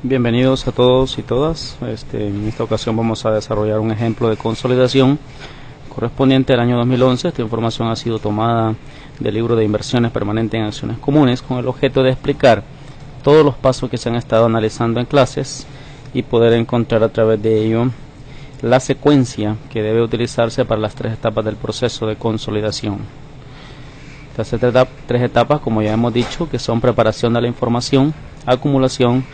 Bienvenidos a todos y todas. En esta ocasión vamos a desarrollar un ejemplo de consolidación correspondiente al año 2011. Esta información ha sido tomada del libro de inversiones permanentes en acciones comunes con el objeto de explicar todos los pasos que se han estado analizando en clases y poder encontrar a través de ello la secuencia que debe utilizarse para las tres etapas del proceso de consolidación. Estas tres etapas, como ya hemos dicho, que son preparación de la información, acumulación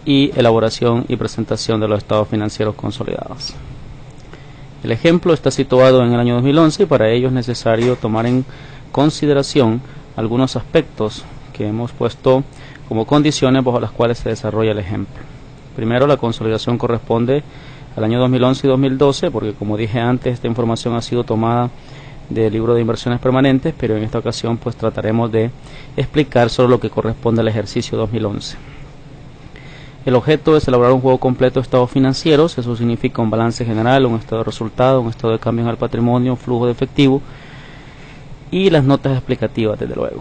y elaboración y presentación de los estados financieros consolidados. El ejemplo está situado en el año 2011 y para ello es necesario tomar en consideración algunos aspectos que hemos puesto como condiciones bajo las cuales se desarrolla el ejemplo. Primero, la consolidación corresponde al año 2011 y 2012 porque, como dije antes, esta información ha sido tomada del libro de inversiones permanentes, pero en esta ocasión pues trataremos de explicar solo lo que corresponde al ejercicio 2011. El objeto es elaborar un juego completo de estados financieros. Eso significa un balance general, un estado de resultado, un estado de cambios al patrimonio, un flujo de efectivo y las notas explicativas, desde luego.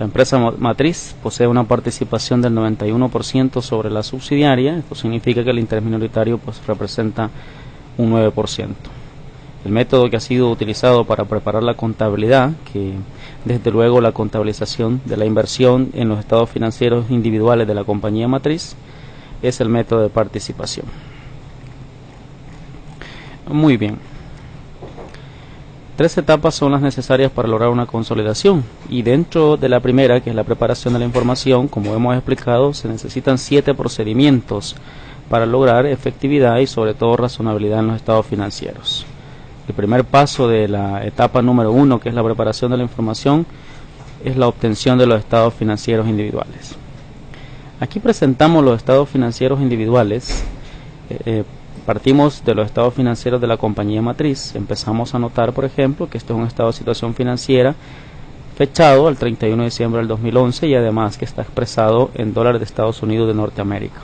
La empresa matriz posee una participación del 91% sobre la subsidiaria. Esto significa que el interés minoritario pues representa un 9%. El método que ha sido utilizado para preparar la contabilidad, que desde luego la contabilización de la inversión en los estados financieros individuales de la compañía matriz, es el método de participación. Muy bien. Tres etapas son las necesarias para lograr una consolidación, y dentro de la primera, que es la preparación de la información, como hemos explicado, se necesitan 7 procedimientos para lograr efectividad y sobre todo razonabilidad en los estados financieros. El primer paso de la etapa número 1, que es la preparación de la información, es la obtención de los estados financieros individuales. Aquí presentamos los estados financieros individuales. Partimos de los estados financieros de la compañía matriz. Empezamos a notar, por ejemplo, que esto es un estado de situación financiera fechado al 31 de diciembre del 2011 y además que está expresado en dólares de Estados Unidos de Norteamérica.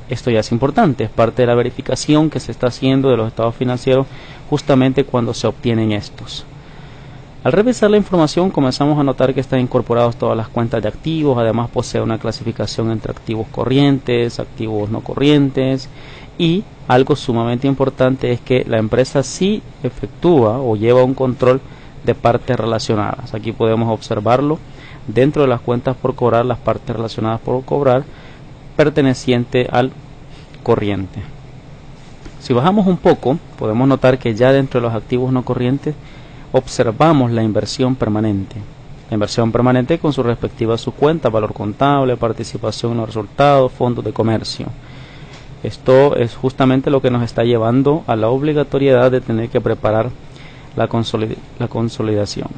Esto ya es importante, es parte de la verificación que se está haciendo de los estados financieros justamente cuando se obtienen estos. Al revisar la información comenzamos a notar que están incorporadas todas las cuentas de activos. Además posee una clasificación entre activos corrientes, activos no corrientes, y algo sumamente importante es que la empresa sí efectúa o lleva un control de partes relacionadas. Aquí podemos observarlo dentro de las cuentas por cobrar, las partes relacionadas por cobrar perteneciente al corriente. Si bajamos un poco, podemos notar que ya dentro de los activos no corrientes observamos la inversión permanente. La inversión permanente con su respectiva subcuenta, valor contable, participación en los resultados, fondos de comercio. Esto es justamente lo que nos está llevando a la obligatoriedad de tener que preparar la consolidación.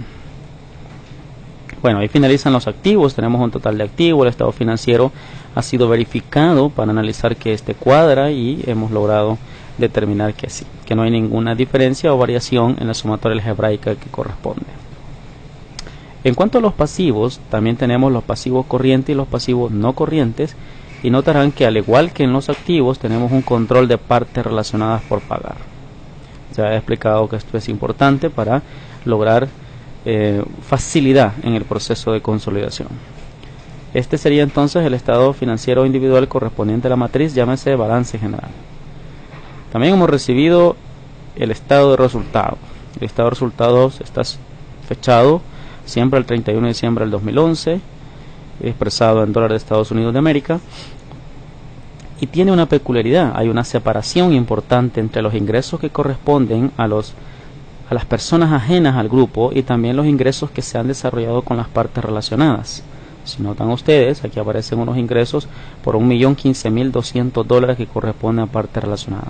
Bueno, ahí finalizan los activos. Tenemos un total de activos. El estado financiero ha sido verificado para analizar que este cuadra y hemos logrado determinar que sí, que no hay ninguna diferencia o variación en la sumatoria algebraica que corresponde. En cuanto a los pasivos, también tenemos los pasivos corrientes y los pasivos no corrientes, y notarán que al igual que en los activos tenemos un control de partes relacionadas por pagar. Ya he explicado que esto es importante para lograr facilidad en el proceso de consolidación. Este sería entonces el estado financiero individual correspondiente a la matriz, llámese balance general. También hemos recibido el estado de resultados. El estado de resultados está fechado siempre el 31 de diciembre del 2011, expresado en dólares de Estados Unidos de América, y tiene una peculiaridad. Hay una separación importante entre los ingresos que corresponden a las personas ajenas al grupo y también los ingresos que se han desarrollado con las partes relacionadas. Si notan ustedes, aquí aparecen unos ingresos por $1.015.200 que corresponden a parte relacionada.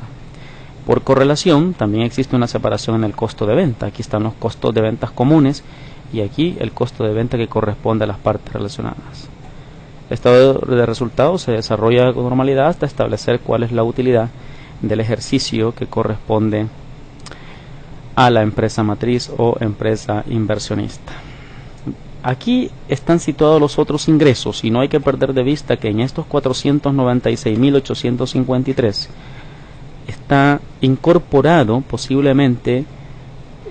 Por correlación, también existe una separación en el costo de venta. Aquí están los costos de ventas comunes y aquí el costo de venta que corresponde a las partes relacionadas. El estado de resultados se desarrolla con normalidad hasta establecer cuál es la utilidad del ejercicio que corresponde a la empresa matriz o empresa inversionista. Aquí están situados los otros ingresos y no hay que perder de vista que en estos 496.853 está incorporado posiblemente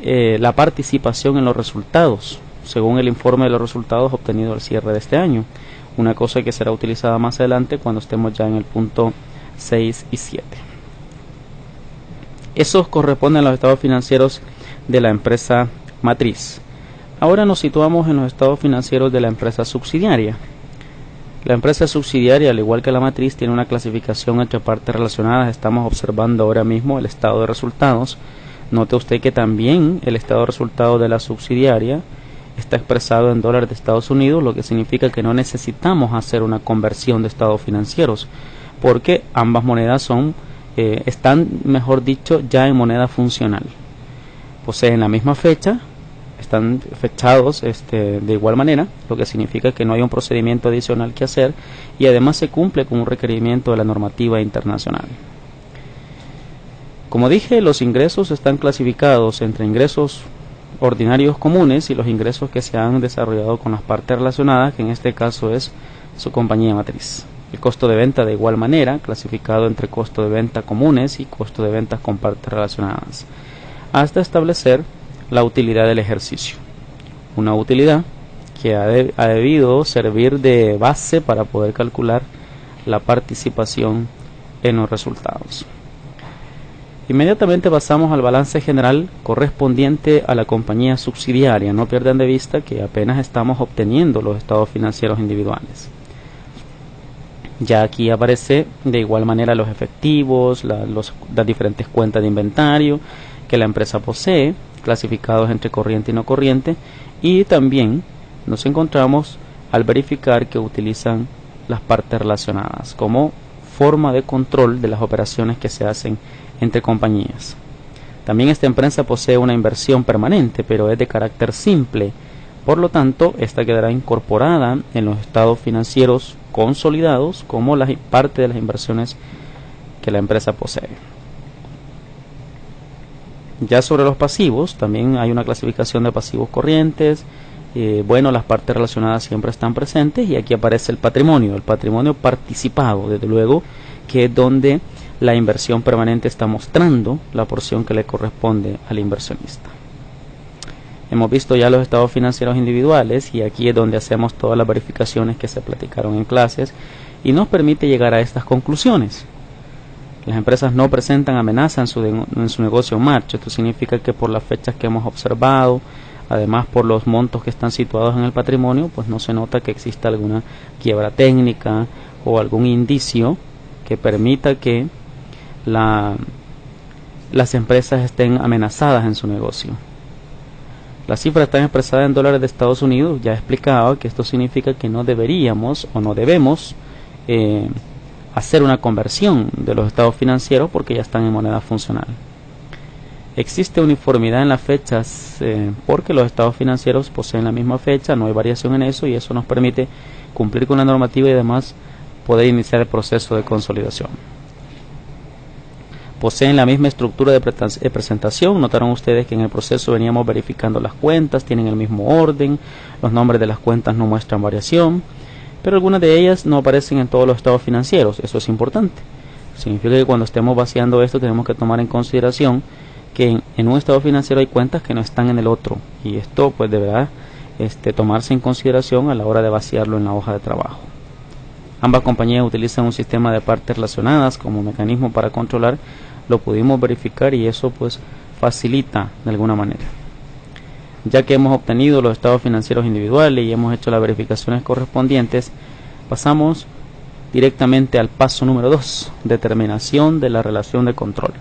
la participación en los resultados, según el informe de los resultados obtenido al cierre de este año. una cosa que será utilizada más adelante cuando estemos ya en el punto 6 y 7. Esos corresponden a los estados financieros de la empresa matriz. Ahora nos situamos en los estados financieros de la empresa subsidiaria. La empresa subsidiaria, al igual que la matriz, tiene una clasificación entre partes relacionadas. Estamos observando ahora mismo el estado de resultados. Note usted que también el estado de resultados de la subsidiaria está expresado en dólares de Estados Unidos, lo que significa que no necesitamos hacer una conversión de estados financieros, porque ambas monedas están, mejor dicho, ya en moneda funcional. Poseen la misma fecha, están fechados de igual manera, lo que significa que no hay un procedimiento adicional que hacer, y además se cumple con un requerimiento de la normativa internacional. Como dije, los ingresos están clasificados entre ingresos ordinarios comunes y los ingresos que se han desarrollado con las partes relacionadas, que en este caso es su compañía matriz. El costo de venta, de igual manera, clasificado entre costo de venta comunes y costo de ventas con partes relacionadas, hasta establecer la utilidad del ejercicio. Una utilidad que ha debido servir de base para poder calcular la participación en los resultados. Inmediatamente pasamos al balance general correspondiente a la compañía subsidiaria. No pierdan de vista que apenas estamos obteniendo los estados financieros individuales. Ya aquí aparece de igual manera los efectivos, las diferentes cuentas de inventario que la empresa posee, clasificados entre corriente y no corriente, y también nos encontramos al verificar que utilizan las partes relacionadas como forma de control de las operaciones que se hacen entre compañías. También esta empresa posee una inversión permanente, pero es de carácter simple, por lo tanto esta quedará incorporada en los estados financieros consolidados como parte de las inversiones que la empresa posee. Ya sobre los pasivos, también hay una clasificación de pasivos corrientes. Las partes relacionadas siempre están presentes, y aquí aparece el patrimonio participado, desde luego, que es donde la inversión permanente está mostrando la porción que le corresponde al inversionista. Hemos visto ya los estados financieros individuales, y aquí es donde hacemos todas las verificaciones que se platicaron en clases y nos permite llegar a estas conclusiones. Las empresas no presentan amenaza en su negocio en marcha. Esto significa que por las fechas que hemos observado, además por los montos que están situados en el patrimonio, pues no se nota que exista alguna quiebra técnica o algún indicio que permita que las empresas estén amenazadas en su negocio. Las cifras están expresadas en dólares de Estados Unidos. Ya he explicado que esto significa que no deberíamos o no debemos hacer una conversión de los estados financieros porque ya están en moneda funcional. Existe uniformidad en las fechas porque los estados financieros poseen la misma fecha, no hay variación en eso, y eso nos permite cumplir con la normativa y además poder iniciar el proceso de consolidación. Poseen la misma estructura de presentación. Notaron ustedes que en el proceso veníamos verificando las cuentas, tienen el mismo orden, los nombres de las cuentas no muestran variación, pero algunas de ellas no aparecen en todos los estados financieros. Eso es importante. Significa que cuando estemos vaciando esto tenemos que tomar en consideración que en un estado financiero hay cuentas que no están en el otro, y esto pues deberá tomarse en consideración a la hora de vaciarlo en la hoja de trabajo. Ambas compañías utilizan un sistema de partes relacionadas como mecanismo para controlar. Lo pudimos verificar y eso pues facilita de alguna manera. Ya que hemos obtenido los estados financieros individuales y hemos hecho las verificaciones correspondientes, pasamos directamente al paso número 2, determinación de la relación de control.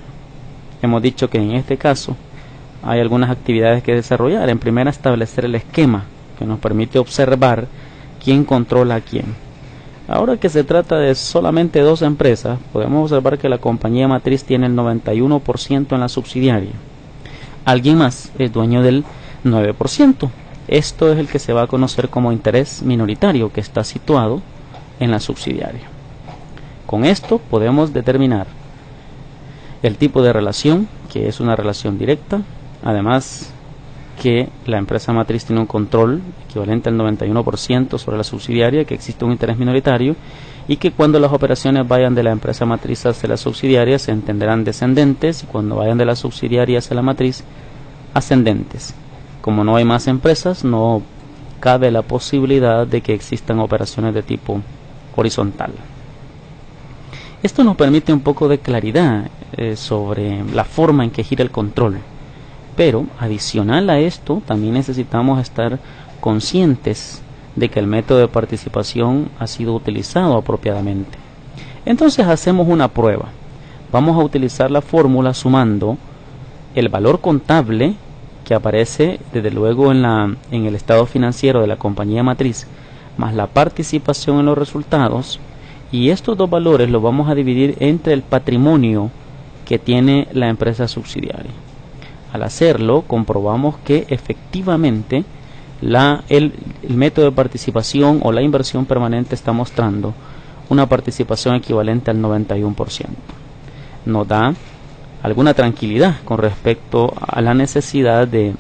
Hemos dicho que en este caso hay algunas actividades que desarrollar. En primera, establecer el esquema que nos permite observar quién controla a quién. Ahora que se trata de solamente dos empresas, podemos observar que la compañía matriz tiene el 91% en la subsidiaria. Alguien más es dueño del 9%. Esto es el que se va a conocer como interés minoritario, que está situado en la subsidiaria. Con esto podemos determinar el tipo de relación, que es una relación directa, además que la empresa matriz tiene un control equivalente al 91% sobre la subsidiaria, que existe un interés minoritario, y que cuando las operaciones vayan de la empresa matriz hacia la subsidiaria se entenderán descendentes, y cuando vayan de la subsidiaria hacia la matriz, ascendentes. Como no hay más empresas, no cabe la posibilidad de que existan operaciones de tipo horizontal. Esto nos permite un poco de claridad sobre la forma en que gira el control, pero adicional a esto también necesitamos estar conscientes de que el método de participación ha sido utilizado apropiadamente. Entonces hacemos una prueba. Vamos a utilizar la fórmula sumando el valor contable que aparece desde luego en el estado financiero de la compañía matriz, más la participación en los resultados, y estos dos valores los vamos a dividir entre el patrimonio que tiene la empresa subsidiaria. Al hacerlo, comprobamos que efectivamente el método de participación o la inversión permanente está mostrando una participación equivalente al 91%. Nos da alguna tranquilidad con respecto a la necesidad de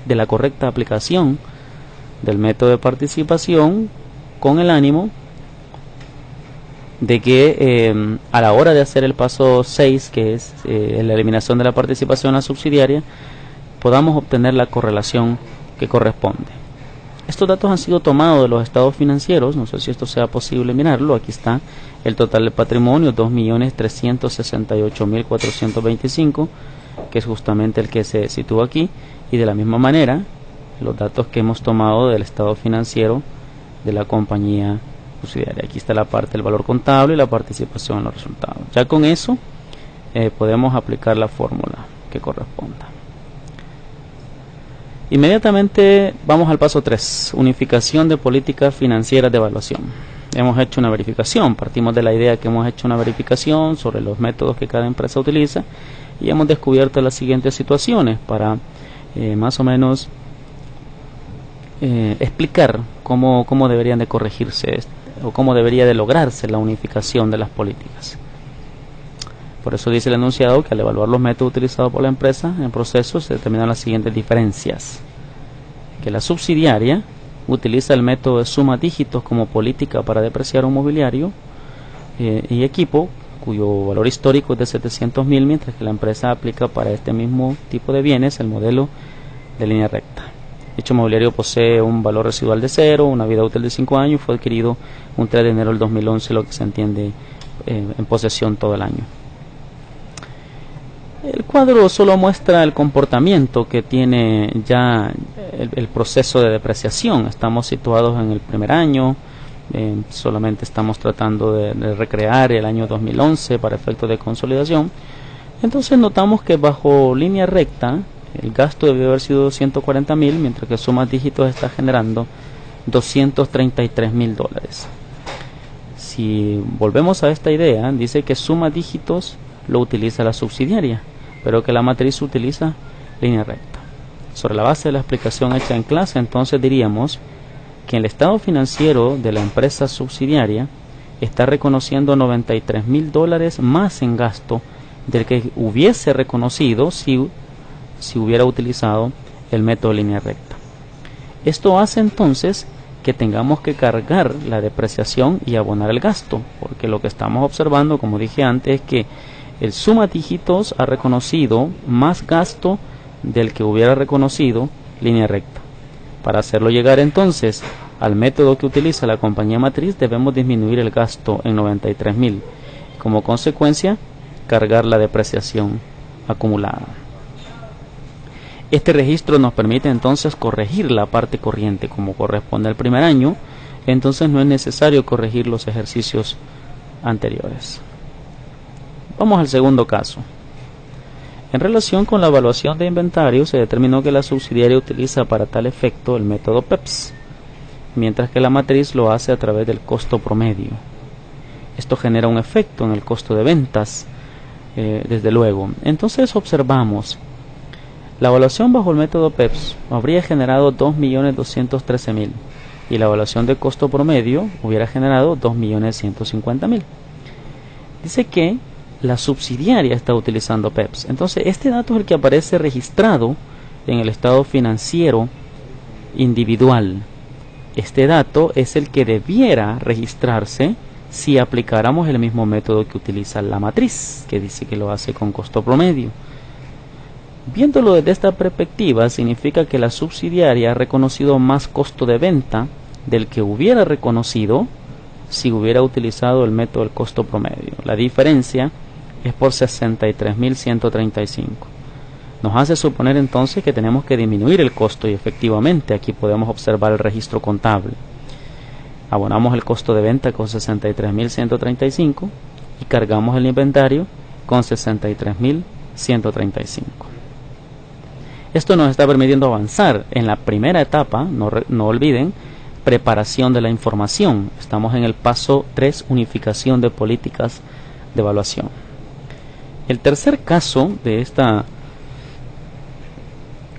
la correcta aplicación del método de participación, con el ánimo de que a la hora de hacer el paso 6, que es la eliminación de la participación a la subsidiaria, podamos obtener la correlación que corresponde. Estos datos han sido tomados de los estados financieros, no sé si esto sea posible mirarlo. Aquí está el total de patrimonio, 2.368.425, que es justamente el que se sitúa aquí, y de la misma manera los datos que hemos tomado del estado financiero de la compañía subsidiaria. Aquí está la parte del valor contable y la participación en los resultados. Ya con eso podemos aplicar la fórmula que corresponda. Inmediatamente vamos al paso 3, unificación de políticas financieras de evaluación. Hemos hecho una verificación, partimos de la idea que hemos hecho una verificación sobre los métodos que cada empresa utiliza y hemos descubierto las siguientes situaciones para más o menos explicar cómo deberían de corregirse o cómo debería de lograrse la unificación de las políticas. Por eso dice el enunciado que al evaluar los métodos utilizados por la empresa en proceso se determinan las siguientes diferencias: que la subsidiaria utiliza el método de suma dígitos como política para depreciar un mobiliario y equipo cuyo valor histórico es de 700.000, mientras que la empresa aplica para este mismo tipo de bienes el modelo de línea recta. Dicho mobiliario posee un valor residual de 0, una vida útil de 5 años, fue adquirido un 3 de enero del 2011, lo que se entiende en posesión todo el año. El cuadro solo muestra el comportamiento que tiene ya el proceso de depreciación. Estamos situados en el primer año, solamente estamos tratando de recrear el año 2011 para efectos de consolidación. Entonces notamos que bajo línea recta el gasto debe haber sido $140.000, mientras que sumas dígitos está generando $233.000. Si volvemos a esta idea, dice que suma dígitos lo utiliza la subsidiaria, pero que la matriz utiliza línea recta. Sobre la base de la explicación hecha en clase, entonces diríamos que el estado financiero de la empresa subsidiaria está reconociendo $93.000 más en gasto del que hubiese reconocido si hubiera utilizado el método de línea recta. Esto hace entonces que tengamos que cargar la depreciación y abonar el gasto, porque lo que estamos observando, como dije antes, es que el suma dígitos ha reconocido más gasto del que hubiera reconocido línea recta. Para hacerlo llegar entonces al método que utiliza la compañía matriz, debemos disminuir el gasto en 93.000 y como consecuencia cargar la depreciación acumulada. Este registro nos permite entonces corregir la parte corriente como corresponde al primer año, entonces no es necesario corregir los ejercicios anteriores. Vamos al segundo caso. En relación con la evaluación de inventario, se determinó que la subsidiaria utiliza para tal efecto el método PEPS, mientras que la matriz lo hace a través del costo promedio. Esto genera un efecto en el costo de ventas, desde luego. Entonces observamos, la evaluación bajo el método PEPS habría generado 2.213.000 y la evaluación de costo promedio hubiera generado 2.150.000. Dice que la subsidiaria está utilizando PEPS. Entonces este dato es el que aparece registrado en el estado financiero individual. Este dato es el que debiera registrarse si aplicáramos el mismo método que utiliza la matriz, que dice que lo hace con costo promedio. Viéndolo desde esta perspectiva, significa que la subsidiaria ha reconocido más costo de venta del que hubiera reconocido si hubiera utilizado el método del costo promedio. La diferencia es por 63.135. Nos hace suponer entonces que tenemos que disminuir el costo, y efectivamente aquí podemos observar el registro contable. Abonamos el costo de venta con 63.135 y cargamos el inventario con 63.135. Esto nos está permitiendo avanzar en la primera etapa. No olviden, preparación de la información. Estamos en el paso 3, unificación de políticas de evaluación. El tercer caso de esta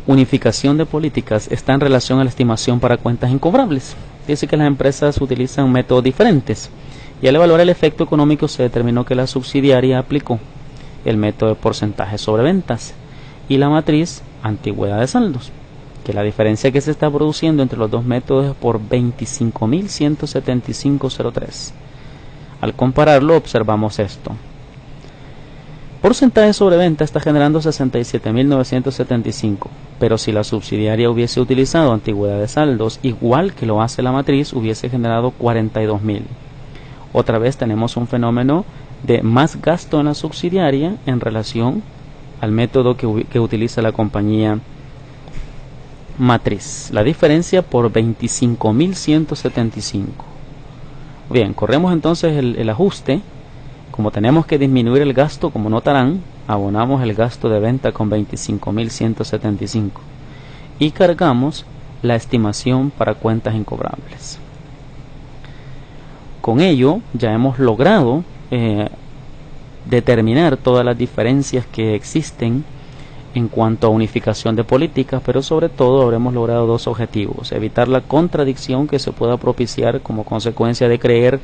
unificación de políticas está en relación a la estimación para cuentas incobrables. Dice que las empresas utilizan métodos diferentes, y al evaluar el efecto económico se determinó que la subsidiaria aplicó el método de porcentaje sobre ventas y la matriz antigüedad de saldos, que la diferencia que se está produciendo entre los dos métodos es por 25.175.03. Al compararlo observamos esto. Porcentaje sobre venta está generando 67.975, pero si la subsidiaria hubiese utilizado antigüedad de saldos igual que lo hace la matriz, hubiese generado 42.000. Otra vez tenemos un fenómeno de más gasto en la subsidiaria en relación al método que utiliza la compañía matriz. La diferencia por 25.175. Bien, corremos entonces el ajuste. Como tenemos que disminuir el gasto, como notarán, abonamos el gasto de venta con 25.175 y cargamos la estimación para cuentas incobrables. Con ello ya hemos logrado determinar todas las diferencias que existen en cuanto a unificación de políticas, pero sobre todo habremos logrado dos objetivos: evitar la contradicción que se pueda propiciar como consecuencia de creer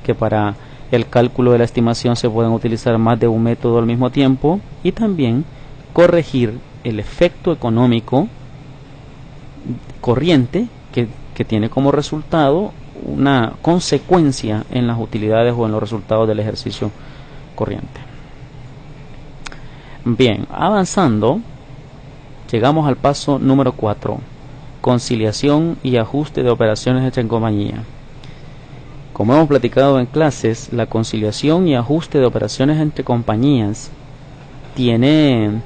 que para el cálculo de la estimación se pueden utilizar más de un método al mismo tiempo, y también corregir el efecto económico corriente que tiene como resultado una consecuencia en las utilidades o en los resultados del ejercicio corriente. Bien, avanzando, llegamos al paso número 4, conciliación y ajuste de operaciones entre compañía. Como hemos platicado en clases, la conciliación y ajuste de operaciones entre compañías tiene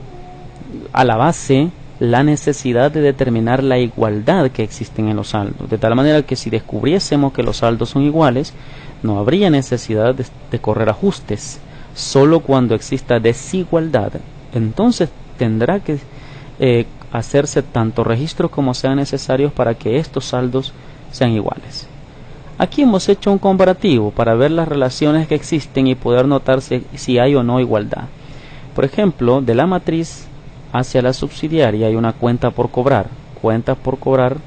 a la base la necesidad de determinar la igualdad que existen en los saldos, de tal manera que si descubriésemos que los saldos son iguales, no habría necesidad de correr ajustes. Solo cuando exista desigualdad, entonces tendrá que hacerse tanto registros como sean necesarios para que estos saldos sean iguales. Aquí hemos hecho un comparativo para ver las relaciones que existen y poder notar si hay o no igualdad. Por ejemplo, de la matriz hacia la subsidiaria hay una cuenta por cobrar. Cuentas por cobrar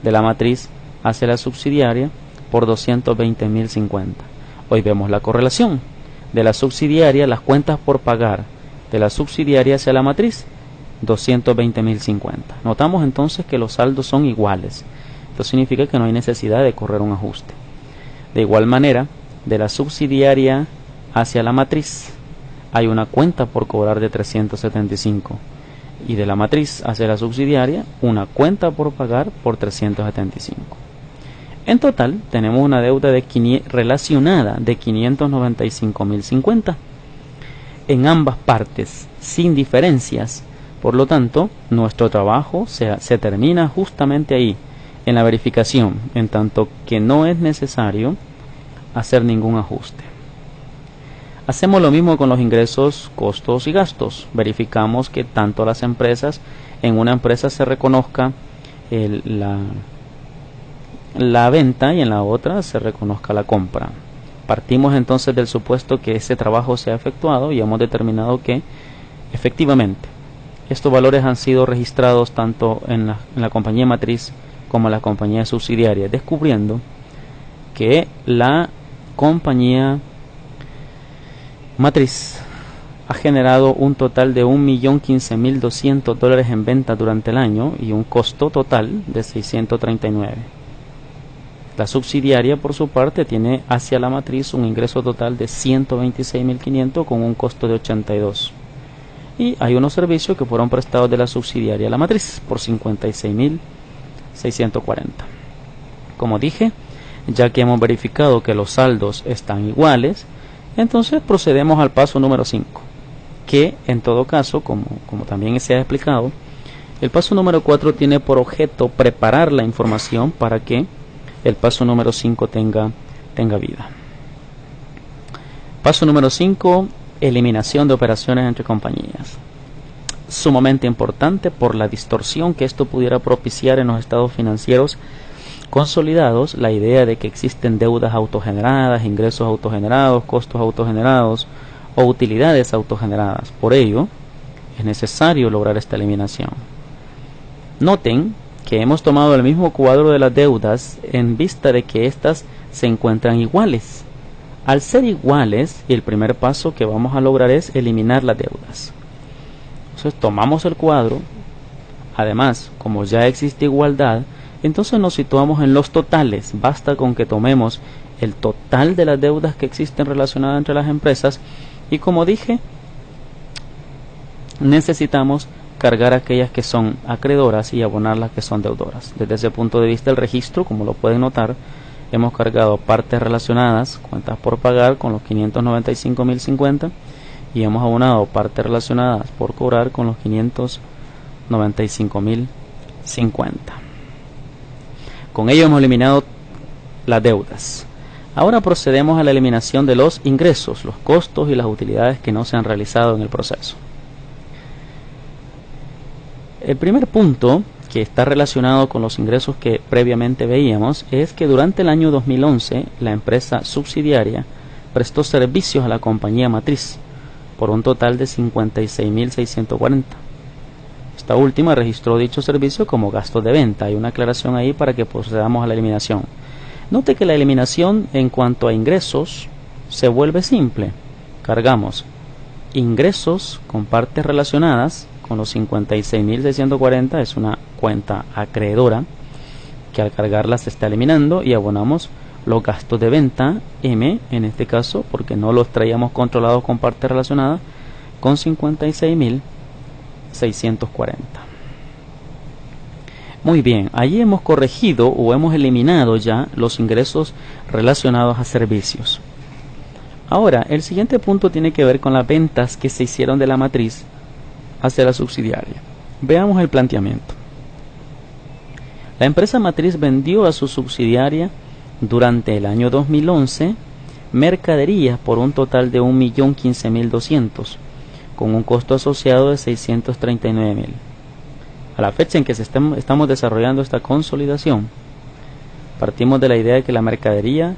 de la matriz hacia la subsidiaria por 220.050. Hoy vemos la correlación. De la subsidiaria, las cuentas por pagar de la subsidiaria hacia la matriz, 220.050. Notamos entonces que los saldos son iguales. Esto significa que no hay necesidad de correr un ajuste. De igual manera, de la subsidiaria hacia la matriz hay una cuenta por cobrar de 375, y de la matriz hacia la subsidiaria una cuenta por pagar por 375. En total tenemos una deuda relacionada de 595.050 en ambas partes, sin diferencias. Por lo tanto, nuestro trabajo se termina justamente ahí, en la verificación, en tanto que no es necesario hacer ningún ajuste. Hacemos lo mismo con los ingresos, costos y gastos. Verificamos que tanto las empresas, en una empresa se reconozca la venta y en la otra se reconozca la compra. Partimos entonces del supuesto que ese trabajo se ha efectuado y hemos determinado que efectivamente estos valores han sido registrados tanto en la compañía matriz como en la compañía subsidiaria, descubriendo que la compañía matriz ha generado un total de $1.015.200 en venta durante el año y un costo total de 639. La subsidiaria, por su parte, tiene hacia la matriz un ingreso total de 126.500 con un costo de 82. y hay unos servicios que fueron prestados de la subsidiaria a la matriz por 56.640. Como dije, ya que hemos verificado que los saldos están iguales, entonces procedemos al paso número 5, que en todo caso, como también se ha explicado, el paso número 4 tiene por objeto preparar la información para que el paso número 5 tenga vida. Paso número 5, eliminación de operaciones entre compañías. Sumamente importante por la distorsión que esto pudiera propiciar en los estados financieros consolidados, la idea de que existen deudas autogeneradas, ingresos autogenerados, costos autogenerados o utilidades autogeneradas. Por ello, es necesario lograr esta eliminación. Noten que hemos tomado el mismo cuadro de las deudas en vista de que éstas se encuentran iguales. Al ser iguales, el primer paso que vamos a lograr es eliminar las deudas. Entonces tomamos el cuadro, además, como ya existe igualdad, entonces nos situamos en los totales. Basta con que tomemos el total de las deudas que existen relacionadas entre las empresas y, como dije, necesitamos cargar aquellas que son acreedoras y abonar las que son deudoras. Desde ese punto de vista, el registro, como lo pueden notar, hemos cargado partes relacionadas, cuentas por pagar, con los 595.050 y hemos abonado partes relacionadas por cobrar con los 595.050. Con ello hemos eliminado las deudas. Ahora procedemos a la eliminación de los ingresos, los costos y las utilidades que no se han realizado en el proceso. El primer punto, que está relacionado con los ingresos que previamente veíamos, es que durante el año 2011 la empresa subsidiaria prestó servicios a la compañía matriz por un total de 56.640. Esta última registró dicho servicio como gastos de venta. Hay una aclaración ahí para que procedamos a la eliminación. Note que la eliminación en cuanto a ingresos se vuelve simple. Cargamos ingresos con partes relacionadas con los 56.640, es una cuenta acreedora que al cargarla se está eliminando, y abonamos los gastos de venta, M en este caso, porque no los traíamos controlados con partes relacionadas, con 56.640. Muy bien, allí hemos corregido o hemos eliminado ya los ingresos relacionados a servicios. Ahora, el siguiente punto tiene que ver con las ventas que se hicieron de la matriz hacia la subsidiaria. Veamos el planteamiento. La empresa matriz vendió a su subsidiaria durante el año 2011 mercaderías por un total de 1.015.200, con un costo asociado de 639.000. A la fecha en que estamos desarrollando esta consolidación, partimos de la idea de que la mercadería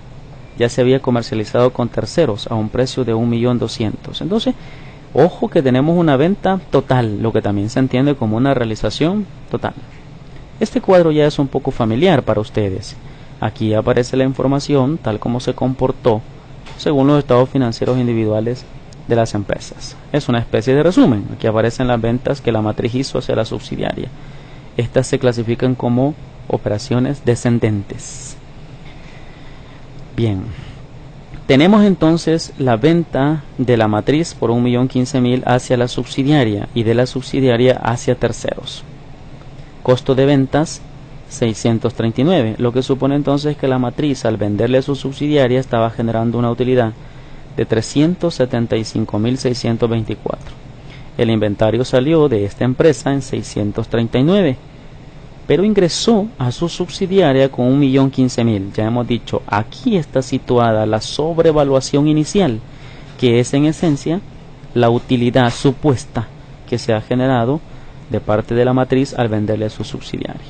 ya se había comercializado con terceros a un precio de 1.200.000. Entonces, ojo que tenemos una venta total, lo que también se entiende como una realización total. Este cuadro ya es un poco familiar para ustedes. Aquí aparece la información tal como se comportó según los estados financieros individuales de las empresas. Es una especie de resumen. Aquí aparecen las ventas que la matriz hizo hacia la subsidiaria. Estas se clasifican como operaciones descendentes. Bien. Tenemos entonces la venta de la matriz por 1.015.000 hacia la subsidiaria y de la subsidiaria hacia terceros. Costo de ventas 639, lo que supone entonces que la matriz al venderle a su subsidiaria estaba generando una utilidad de 375.624. El inventario salió de esta empresa en 639, pero ingresó a su subsidiaria con 1.015.000. Ya hemos dicho, aquí está situada la sobrevaluación inicial, que es en esencia la utilidad supuesta que se ha generado de parte de la matriz al venderle a su subsidiaria.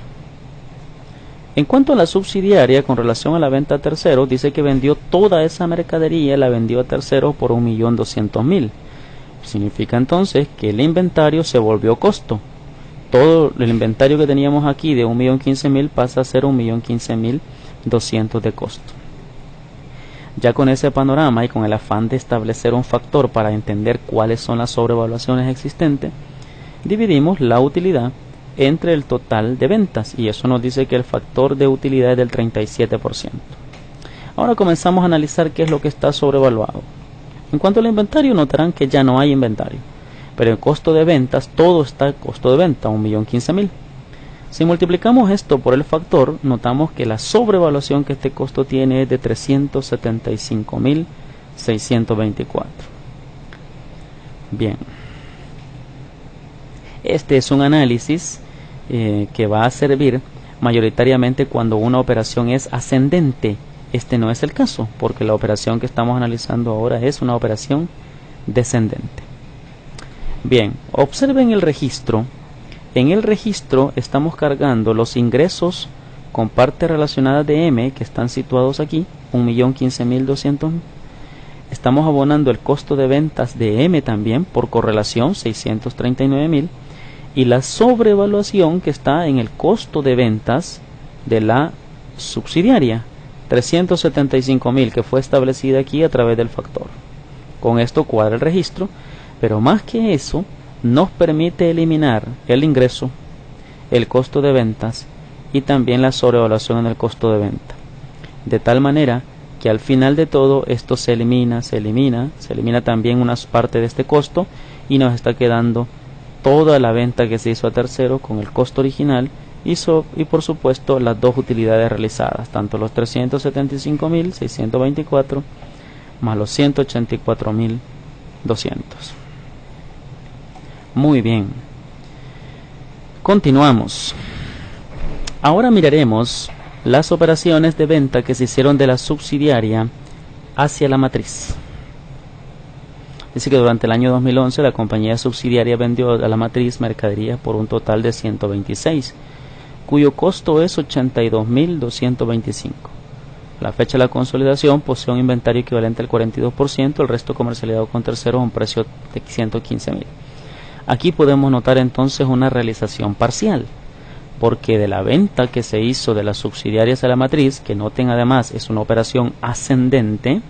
En cuanto a la subsidiaria, con relación a la venta a terceros, dice que vendió toda esa mercadería, la vendió a terceros por 1.200.000. Significa entonces que el inventario se volvió costo. Todo el inventario que teníamos aquí de 1.015.000 pasa a ser 1.015.200 de costo. Ya con ese panorama y con el afán de establecer un factor para entender cuáles son las sobrevaluaciones existentes, dividimos la utilidad entre el total de ventas, y eso nos dice que el factor de utilidad es del 37%. Ahora comenzamos a analizar qué es lo que está sobrevaluado. En cuanto al inventario, notarán que ya no hay inventario. pero el costo de ventas, todo está el costo de venta, 1.015.000. Si multiplicamos esto por el factor, notamos que la sobrevaluación que este costo tiene es de 375.624. Bien, este es un análisis que va a servir mayoritariamente cuando una operación es ascendente. Este no es el caso, porque la operación que estamos analizando ahora es una operación descendente. Bien, observen el registro. En el registro estamos cargando los ingresos con partes relacionadas de M, que están situados aquí, 1.015.200. Estamos abonando el costo de ventas de M también, por correlación, 639.000. Y la sobrevaluación que está en el costo de ventas de la subsidiaria, 375.000, que fue establecida aquí a través del factor. Con esto cuadra el registro, pero más que eso, nos permite eliminar el ingreso, el costo de ventas y también la sobrevaluación en el costo de venta. De tal manera que al final de todo esto se elimina también una parte de este costo y nos está quedando toda la venta que se hizo a tercero con el costo original y por supuesto las dos utilidades realizadas, tanto los 375.624 más los 184.200. Muy bien, continuamos. Ahora miraremos las operaciones de venta que se hicieron de la subsidiaria hacia la matriz. Dice que durante el año 2011 la compañía subsidiaria vendió a la matriz mercadería por un total de 126, cuyo costo es 82.225. A la fecha de la consolidación posee un inventario equivalente al 42%, el resto comercializado con terceros a un precio de 115.000. Aquí podemos notar entonces una realización parcial, porque de la venta que se hizo de las subsidiarias a la matriz, que noten además es una operación ascendente,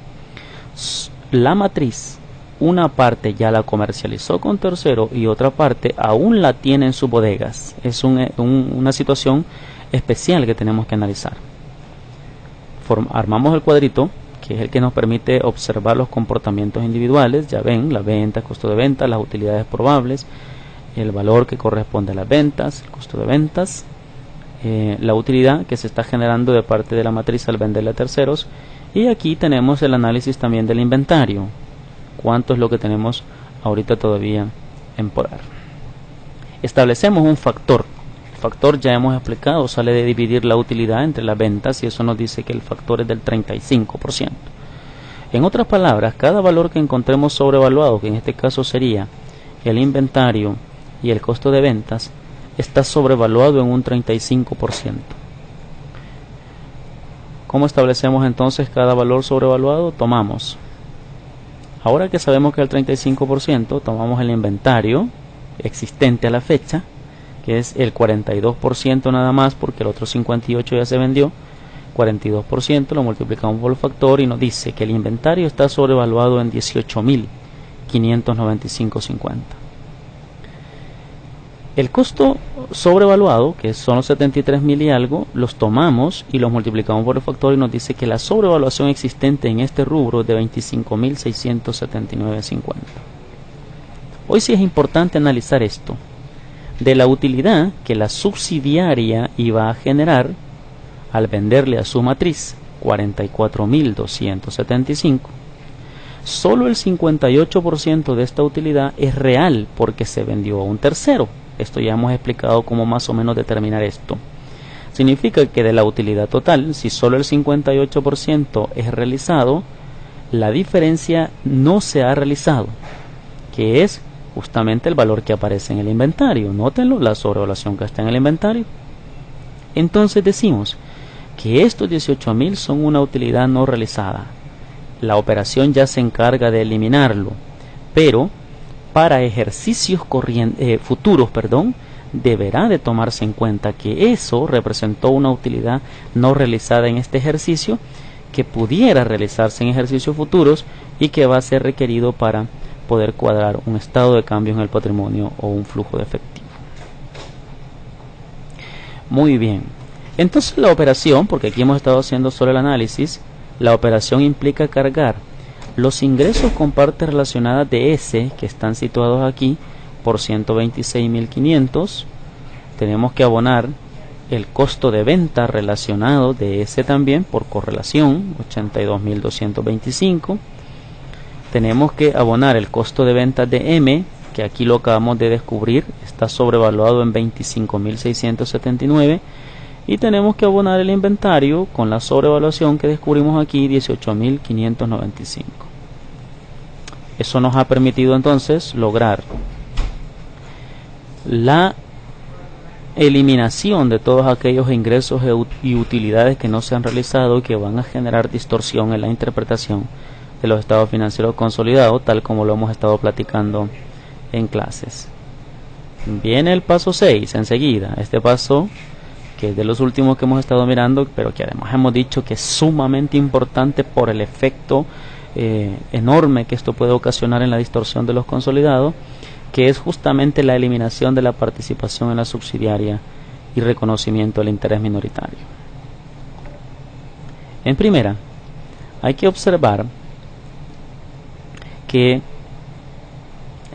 la matriz, una parte ya la comercializó con tercero y otra parte aún la tiene en sus bodegas. Es una situación especial que tenemos que analizar. Armamos el cuadrito, que es el que nos permite observar los comportamientos individuales. Ya ven, la venta, el costo de venta, las utilidades probables, el valor que corresponde a las ventas, el costo de ventas, la utilidad que se está generando de parte de la matriz al venderle a terceros, y aquí tenemos el análisis también del inventario. ¿Cuánto es lo que tenemos ahorita todavía en poder? Establecemos un factor. El factor, ya hemos explicado, sale de dividir la utilidad entre las ventas y eso nos dice que el factor es del 35%. En otras palabras, cada valor que encontremos sobrevaluado, que en este caso sería el inventario y el costo de ventas, está sobrevaluado en un 35%. ¿Cómo establecemos entonces cada valor sobrevaluado? Ahora que sabemos que el 35%, tomamos el inventario existente a la fecha, que es el 42% nada más, porque el otro 58% ya se vendió. 42% lo multiplicamos por el factor y nos dice que el inventario está sobrevaluado en 18.595.50. El costo sobrevaluado, que son los 73.000 y algo, los tomamos y los multiplicamos por el factor y nos dice que la sobrevaluación existente en este rubro es de 25.679.50. Hoy sí es importante analizar esto. De la utilidad que la subsidiaria iba a generar al venderle a su matriz 44.275, solo el 58% de esta utilidad es real porque se vendió a un tercero. Esto ya hemos explicado cómo más o menos determinar esto. Significa que de la utilidad total, si solo el 58% es realizado, la diferencia no se ha realizado, que es justamente el valor que aparece en el inventario. Nótenlo, la sobrevaluación que está en el inventario. Entonces decimos que estos 18.000 son una utilidad no realizada. La operación ya se encarga de eliminarlo, pero para ejercicios futuros, deberá de tomarse en cuenta que eso representó una utilidad no realizada en este ejercicio, que pudiera realizarse en ejercicios futuros y que va a ser requerido para poder cuadrar un estado de cambio en el patrimonio o un flujo de efectivo. Muy bien, entonces la operación, porque aquí hemos estado haciendo solo el análisis, la operación implica cargar los ingresos con partes relacionadas de S, que están situados aquí, por 126.500. Tenemos que abonar el costo de venta relacionado de ese también por correlación, 82.225. Tenemos que abonar el costo de ventas de M, que aquí lo acabamos de descubrir, está sobrevaluado en 25.679. Y tenemos que abonar el inventario con la sobrevaluación que descubrimos aquí, 18.595. Eso nos ha permitido entonces lograr la eliminación de todos aquellos ingresos y utilidades que no se han realizado y que van a generar distorsión en la interpretación de los estados financieros consolidados, tal como lo hemos estado platicando en clases. Viene el paso 6 enseguida. Este paso, que es de los últimos que hemos estado mirando, pero que además hemos dicho que es sumamente importante por el efecto enorme que esto puede ocasionar en la distorsión de los consolidados, que es justamente la eliminación de la participación en la subsidiaria y reconocimiento del interés minoritario. En primera, hay que observar que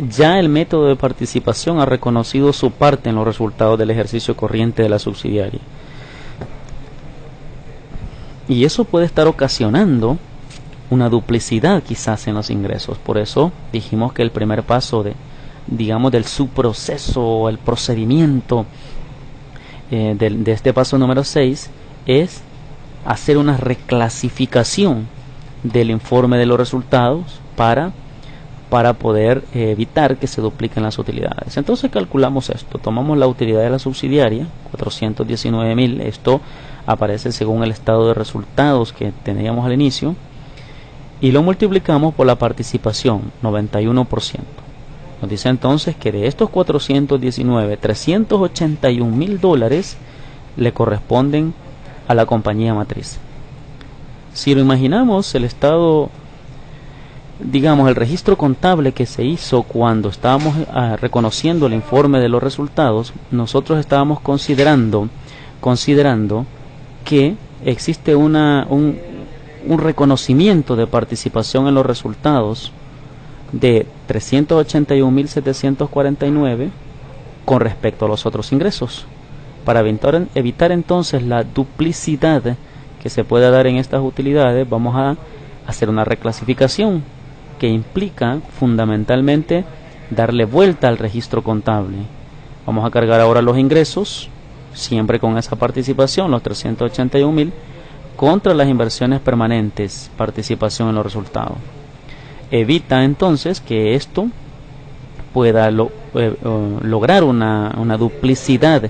ya el método de participación ha reconocido su parte en los resultados del ejercicio corriente de la subsidiaria. Y eso puede estar ocasionando una duplicidad quizás en los ingresos. Por eso dijimos que el primer paso del subproceso, el procedimiento de este paso número 6 es hacer una reclasificación del informe de los resultados para poder evitar que se dupliquen las utilidades. Entonces calculamos esto, tomamos la utilidad de la subsidiaria, 419.000, esto aparece según el estado de resultados que teníamos al inicio, y lo multiplicamos por la participación, 91%. Nos dice entonces que de estos 419, $381.000 le corresponden a la compañía matriz. Si lo imaginamos, el estado, el registro contable que se hizo cuando estábamos reconociendo el informe de los resultados, nosotros estábamos considerando que existe un reconocimiento de participación en los resultados de 381.749 con respecto a los otros ingresos. Para evitar entonces la duplicidad que se puede dar en estas utilidades, vamos a hacer una reclasificación que implica fundamentalmente darle vuelta al registro contable. Vamos a cargar ahora los ingresos, siempre con esa participación, los 381.000, contra las inversiones permanentes, participación en los resultados. Evita entonces que esto pueda lograr una duplicidad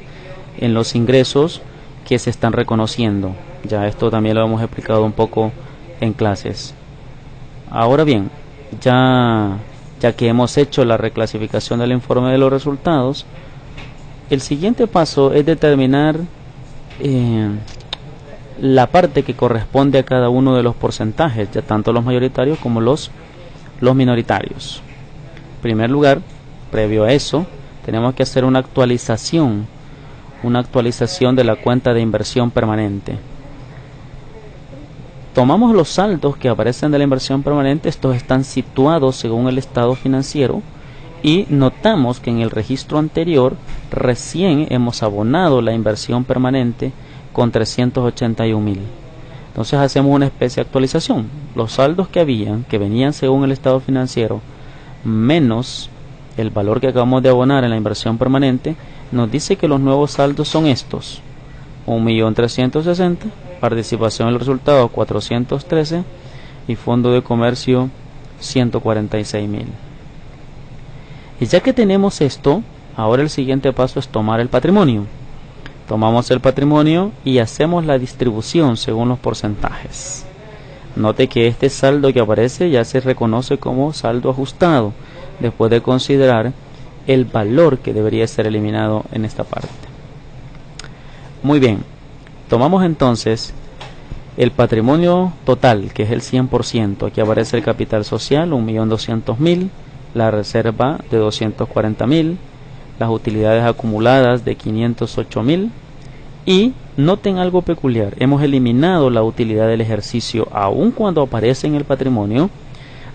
en los ingresos que se están reconociendo. Ya esto también lo hemos explicado un poco en clases. Ahora bien, ya que hemos hecho la reclasificación del informe de los resultados, el siguiente paso es determinar la parte que corresponde a cada uno de los porcentajes, ya tanto los mayoritarios como los minoritarios. En primer lugar, previo a eso, tenemos que hacer una actualización de la cuenta de inversión permanente. Tomamos los saldos que aparecen de la inversión permanente, estos están situados según el estado financiero, y notamos que en el registro anterior recién hemos abonado la inversión permanente con 381.000. Entonces hacemos una especie de actualización. Los saldos que venían según el estado financiero, menos el valor que acabamos de abonar en la inversión permanente, nos dice que los nuevos saldos son estos: 1.360.000, participación en el resultado 413 y fondo de comercio 146.000. Y ya que tenemos esto, ahora el siguiente paso es tomar el patrimonio. Tomamos el patrimonio y hacemos la distribución según los porcentajes. Note que este saldo que aparece ya se reconoce como saldo ajustado, después de considerar el valor que debería ser eliminado en esta parte. Muy bien, tomamos entonces el patrimonio total, que es el 100%. Aquí aparece el capital social, 1.200.000, la reserva de 240.000, las utilidades acumuladas de 508.000, y noten algo peculiar: hemos eliminado la utilidad del ejercicio aun cuando aparece en el patrimonio.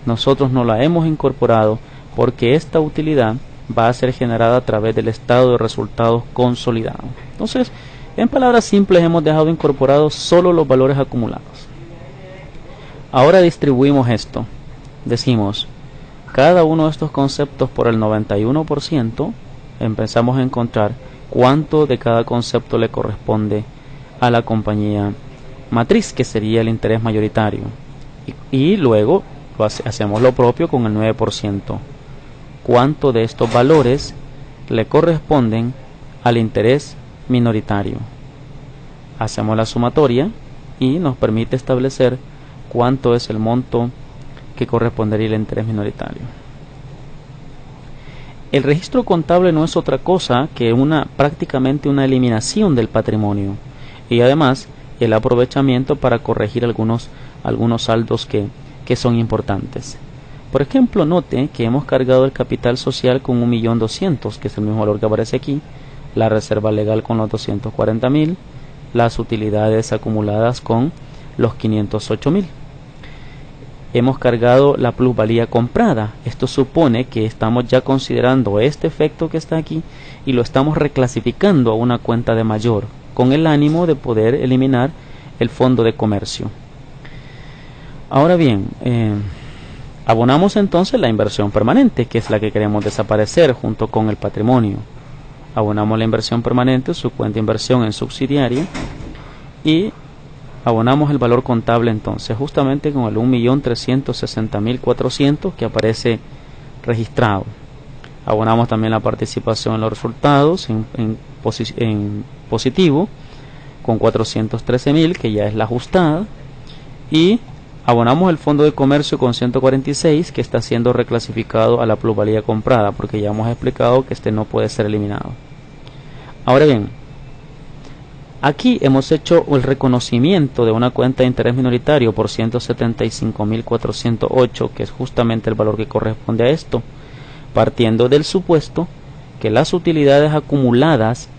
Nosotros no la hemos incorporado porque esta utilidad va a ser generada a través del estado de resultados consolidado. Entonces, en palabras simples, hemos dejado incorporados solo los valores acumulados. Ahora distribuimos esto. Decimos, cada uno de estos conceptos por el 91%, empezamos a encontrar cuánto de cada concepto le corresponde a la compañía matriz, que sería el interés mayoritario. Y luego hacemos lo propio con el 9%. Cuánto de estos valores le corresponden al interés minoritario. Hacemos la sumatoria y nos permite establecer cuánto es el monto que correspondería al interés minoritario. El registro contable no es otra cosa que prácticamente una eliminación del patrimonio y además el aprovechamiento para corregir algunos saldos que son importantes. Por ejemplo, note que hemos cargado el capital social con 1.200.000, que es el mismo valor que aparece aquí, la reserva legal con los 240.000, las utilidades acumuladas con los 508.000. Hemos cargado la plusvalía comprada. Esto supone que estamos ya considerando este efecto que está aquí y lo estamos reclasificando a una cuenta de mayor, con el ánimo de poder eliminar el fondo de comercio. Ahora bien, abonamos entonces la inversión permanente, que es la que queremos desaparecer junto con el patrimonio. Abonamos la inversión permanente, su cuenta de inversión en subsidiaria, y abonamos el valor contable entonces justamente con el 1.360.400 que aparece registrado. Abonamos también la participación en los resultados en positivo con 413.000, que ya es la ajustada, y abonamos el fondo de comercio con 146, que está siendo reclasificado a la plusvalía comprada, porque ya hemos explicado que este no puede ser eliminado. Ahora bien, aquí hemos hecho el reconocimiento de una cuenta de interés minoritario por 175.408, que es justamente el valor que corresponde a esto, partiendo del supuesto que las utilidades acumuladas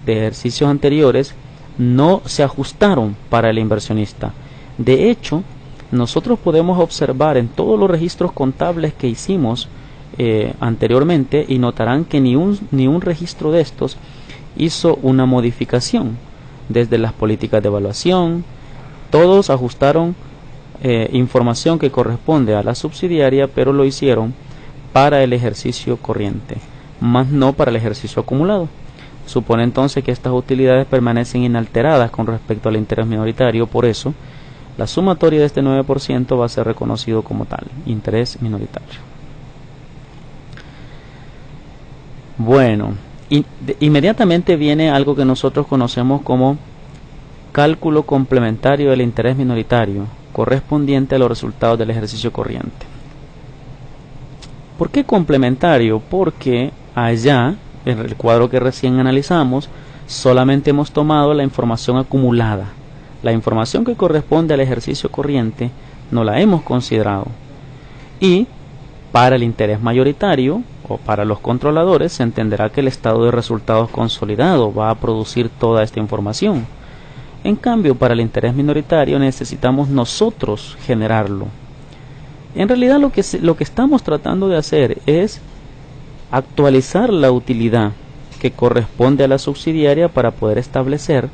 de ejercicios anteriores no se ajustaron para el inversionista. De hecho, nosotros podemos observar en todos los registros contables que hicimos anteriormente y notarán que ni un registro de estos hizo una modificación. Desde las políticas de evaluación, todos ajustaron información que corresponde a la subsidiaria, pero lo hicieron para el ejercicio corriente, más no para el ejercicio acumulado. Supone entonces que estas utilidades permanecen inalteradas con respecto al interés minoritario, por eso la sumatoria de este 9% va a ser reconocido como tal, interés minoritario. Bueno, inmediatamente viene algo que nosotros conocemos como cálculo complementario del interés minoritario, correspondiente a los resultados del ejercicio corriente. ¿Por qué complementario? Porque allá, en el cuadro que recién analizamos, solamente hemos tomado la información acumulada. La información que corresponde al ejercicio corriente no la hemos considerado. Y para el interés mayoritario o para los controladores se entenderá que el estado de resultados consolidado va a producir toda esta información. En cambio, para el interés minoritario necesitamos nosotros generarlo. En realidad lo que estamos tratando de hacer es actualizar la utilidad que corresponde a la subsidiaria para poder establecer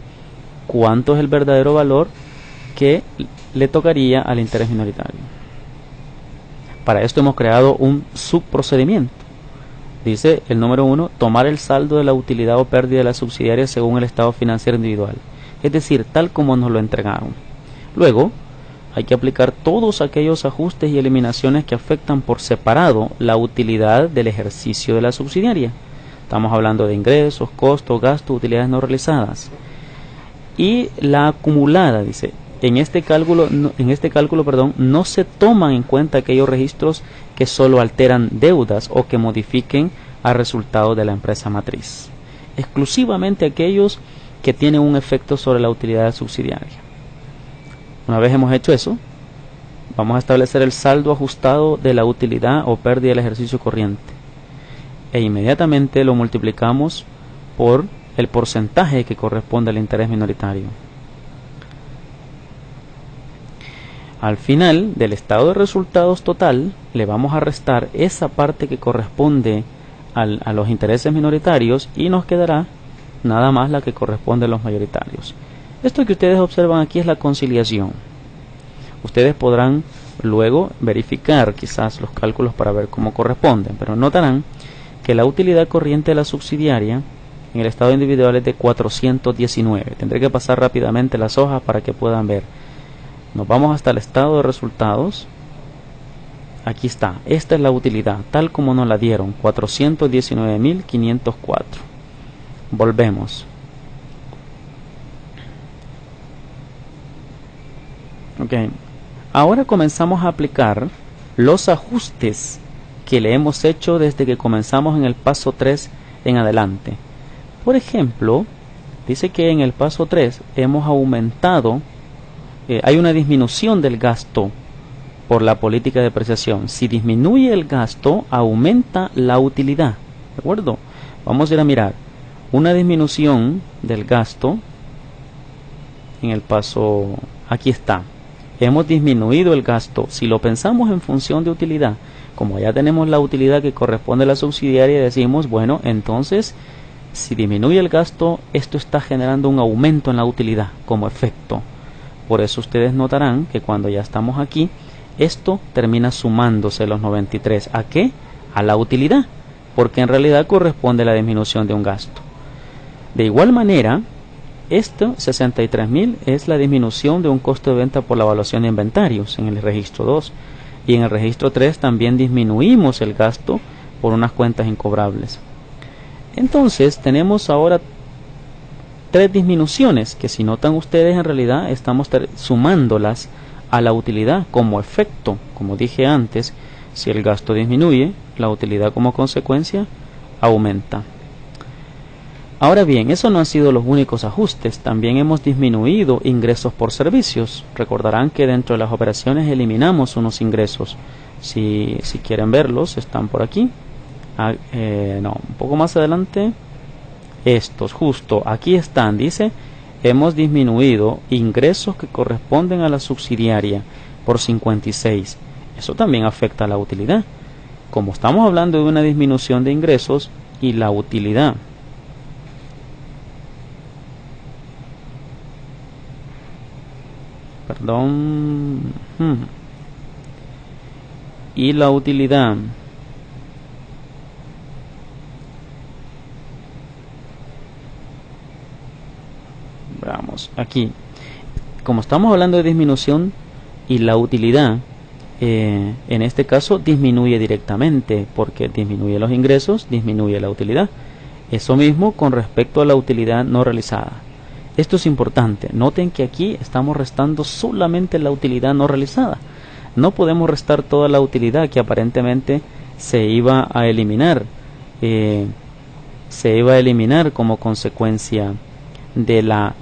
cuánto es el verdadero valor que le tocaría al interés minoritario. Para esto hemos creado un subprocedimiento. Dice el número 1, tomar el saldo de la utilidad o pérdida de la subsidiaria según el estado financiero individual, es decir, tal como nos lo entregaron. Luego, hay que aplicar todos aquellos ajustes y eliminaciones que afectan por separado la utilidad del ejercicio de la subsidiaria. Estamos hablando de ingresos, costos, gastos, utilidades no realizadas. Y la acumulada, dice, en este cálculo, no se toman en cuenta aquellos registros que solo alteran deudas o que modifiquen a resultados de la empresa matriz. Exclusivamente aquellos que tienen un efecto sobre la utilidad subsidiaria. Una vez hemos hecho eso, vamos a establecer el saldo ajustado de la utilidad o pérdida del ejercicio corriente. E inmediatamente lo multiplicamos por el porcentaje que corresponde al interés minoritario. Al final del estado de resultados total, le vamos a restar esa parte que corresponde a los intereses minoritarios y nos quedará nada más la que corresponde a los mayoritarios. Esto que ustedes observan aquí es la conciliación. Ustedes podrán luego verificar quizás los cálculos para ver cómo corresponden, pero notarán que la utilidad corriente de la subsidiaria en el estado individual es de 419. Tendré que pasar rápidamente las hojas para que puedan ver. Nos vamos hasta el estado de resultados. Aquí está, esta es la utilidad, tal como nos la dieron, 419.504. Volvemos. Ok, ahora comenzamos a aplicar los ajustes que le hemos hecho desde que comenzamos en el paso 3 en adelante. Por ejemplo, dice que en el paso 3 hemos aumentado, hay una disminución del gasto por la política de depreciación. Si disminuye el gasto, aumenta la utilidad. ¿De acuerdo? Vamos a ir a mirar una disminución del gasto en el paso, aquí está. Hemos disminuido el gasto. Si lo pensamos en función de utilidad, como ya tenemos la utilidad que corresponde a la subsidiaria, decimos, bueno, entonces, si disminuye el gasto, esto está generando un aumento en la utilidad como efecto. Por eso ustedes notarán que cuando ya estamos aquí, esto termina sumándose los 93. ¿A qué? A la utilidad, porque en realidad corresponde a la disminución de un gasto. De igual manera, esto, 63.000, es la disminución de un costo de venta por la evaluación de inventarios en el registro 2. Y en el registro 3 también disminuimos el gasto por unas cuentas incobrables. Entonces tenemos ahora 3 disminuciones que, si notan ustedes, en realidad estamos sumándolas a la utilidad como efecto. Como dije antes, si el gasto disminuye, la utilidad como consecuencia aumenta. Ahora bien, eso no han sido los únicos ajustes. También hemos disminuido ingresos por servicios. Recordarán que dentro de las operaciones eliminamos unos ingresos. Si quieren verlos, están por aquí. Un poco más adelante. Estos, justo aquí están. Dice, hemos disminuido ingresos que corresponden a la subsidiaria por 56. Eso también afecta a la utilidad. Como estamos hablando de una disminución de ingresos y la utilidad, y la utilidad veamos aquí, como estamos hablando de disminución y la utilidad, en este caso disminuye directamente, porque disminuye los ingresos, disminuye la utilidad. Eso mismo con respecto a la utilidad no realizada. Esto es importante. Noten que aquí estamos restando solamente la utilidad no realizada. No podemos restar toda la utilidad que aparentemente se iba a eliminar. Se iba a eliminar como consecuencia de la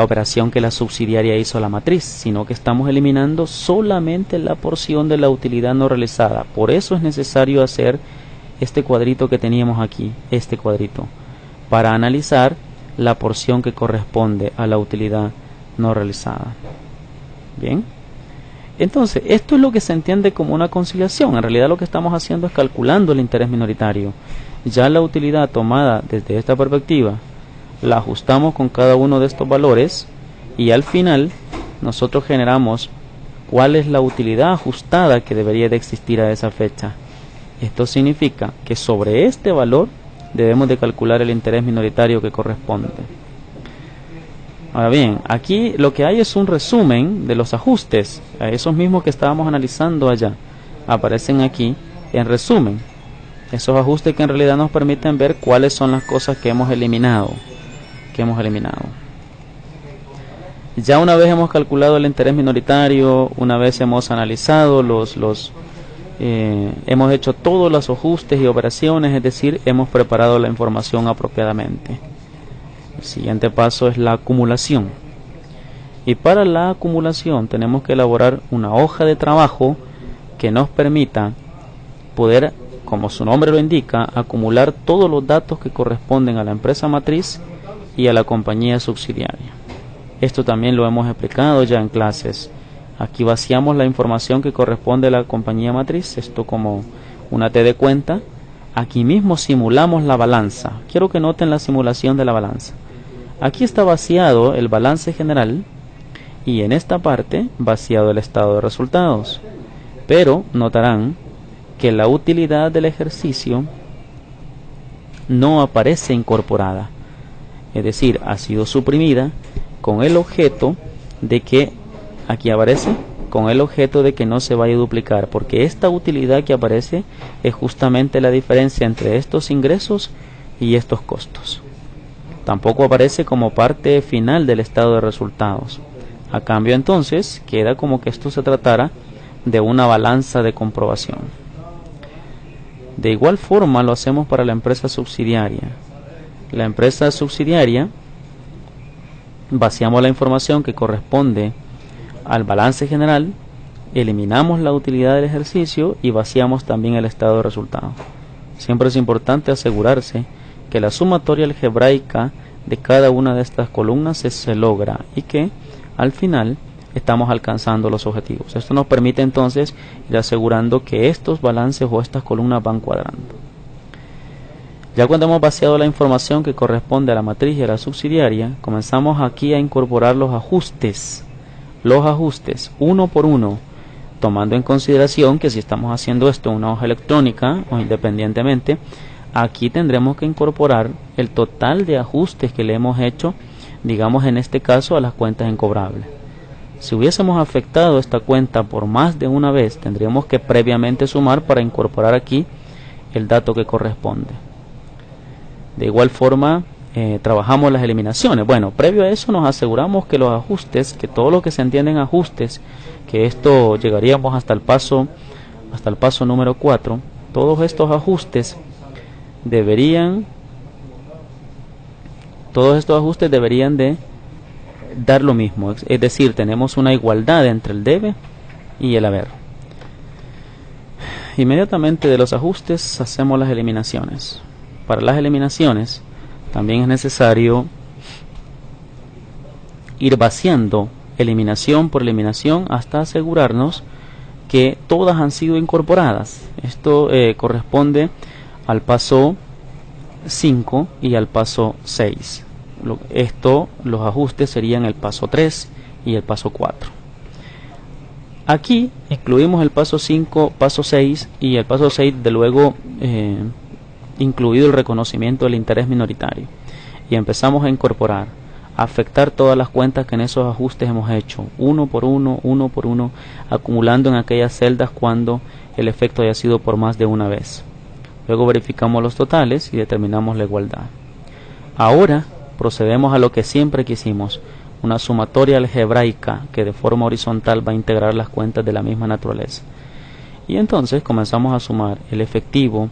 operación que la subsidiaria hizo a la matriz, sino que estamos eliminando solamente la porción de la utilidad no realizada. Por eso es necesario hacer este cuadrito que teníamos aquí, este cuadrito, para analizar la porción que corresponde a la utilidad no realizada. Bien, entonces esto es lo que se entiende como una conciliación. En realidad lo que estamos haciendo es calculando el interés minoritario. Ya la utilidad tomada desde esta perspectiva la ajustamos con cada uno de estos valores y al final nosotros generamos cuál es la utilidad ajustada que debería de existir a esa fecha. Esto significa que sobre este valor debemos de calcular el interés minoritario que corresponde. Ahora bien, aquí lo que hay es un resumen de los ajustes, esos mismos que estábamos analizando allá, aparecen aquí en resumen. Esos ajustes que en realidad nos permiten ver cuáles son las cosas que hemos eliminado. Ya una vez hemos calculado el interés minoritario, una vez hemos analizado hemos hecho todos los ajustes y operaciones, es decir, hemos preparado la información apropiadamente. El siguiente paso es la acumulación. Y para la acumulación tenemos que elaborar una hoja de trabajo que nos permita poder, como su nombre lo indica, acumular todos los datos que corresponden a la empresa matriz y a la compañía subsidiaria. Esto también lo hemos explicado ya en clases. Aquí vaciamos la información que corresponde a la compañía matriz, esto como una T de cuenta, aquí mismo simulamos la balanza. Quiero que noten la simulación de la balanza. Aquí está vaciado el balance general y en esta parte vaciado el estado de resultados. Pero notarán que la utilidad del ejercicio no aparece incorporada. Es decir, ha sido suprimida con el objeto de que, aquí aparece, con el objeto de que no se vaya a duplicar, porque esta utilidad que aparece es justamente la diferencia entre estos ingresos y estos costos. Tampoco aparece como parte final del estado de resultados. A cambio, entonces, queda como que esto se tratara de una balanza de comprobación. De igual forma lo hacemos para la empresa subsidiaria. La empresa subsidiaria, vaciamos la información que corresponde al balance general, eliminamos la utilidad del ejercicio y vaciamos también el estado de resultados. Siempre es importante asegurarse que la sumatoria algebraica de cada una de estas columnas se logra y que al final estamos alcanzando los objetivos. Esto nos permite entonces ir asegurando que estos balances o estas columnas van cuadrando. Ya cuando hemos vaciado la información que corresponde a la matriz y a la subsidiaria, comenzamos aquí a incorporar los ajustes uno por uno, tomando en consideración que si estamos haciendo esto en una hoja electrónica o independientemente, aquí tendremos que incorporar el total de ajustes que le hemos hecho, digamos en este caso a las cuentas incobrables. Si hubiésemos afectado esta cuenta por más de una vez, tendríamos que previamente sumar para incorporar aquí el dato que corresponde. De igual forma, trabajamos las eliminaciones. Bueno, previo a eso nos aseguramos que los ajustes, que todo lo que se entiende en ajustes, que esto llegaríamos hasta el paso número 4, todos estos ajustes deberían de dar lo mismo, es decir, tenemos una igualdad entre el debe y el haber. Inmediatamente de los ajustes hacemos las eliminaciones. Para las eliminaciones también es necesario ir vaciando eliminación por eliminación hasta asegurarnos que todas han sido incorporadas. Esto corresponde al paso 5 y al paso 6. Los ajustes serían el paso 3 y el paso 4. Aquí incluimos el paso 5, paso 6 y el paso 6 de luego incluido el reconocimiento del interés minoritario, y empezamos a incorporar, a afectar todas las cuentas que en esos ajustes hemos hecho, uno por uno, acumulando en aquellas celdas cuando el efecto haya sido por más de una vez. Luego verificamos los totales y determinamos la igualdad. Ahora procedemos a lo que siempre quisimos, una sumatoria algebraica que de forma horizontal va a integrar las cuentas de la misma naturaleza. Y entonces comenzamos a sumar el efectivo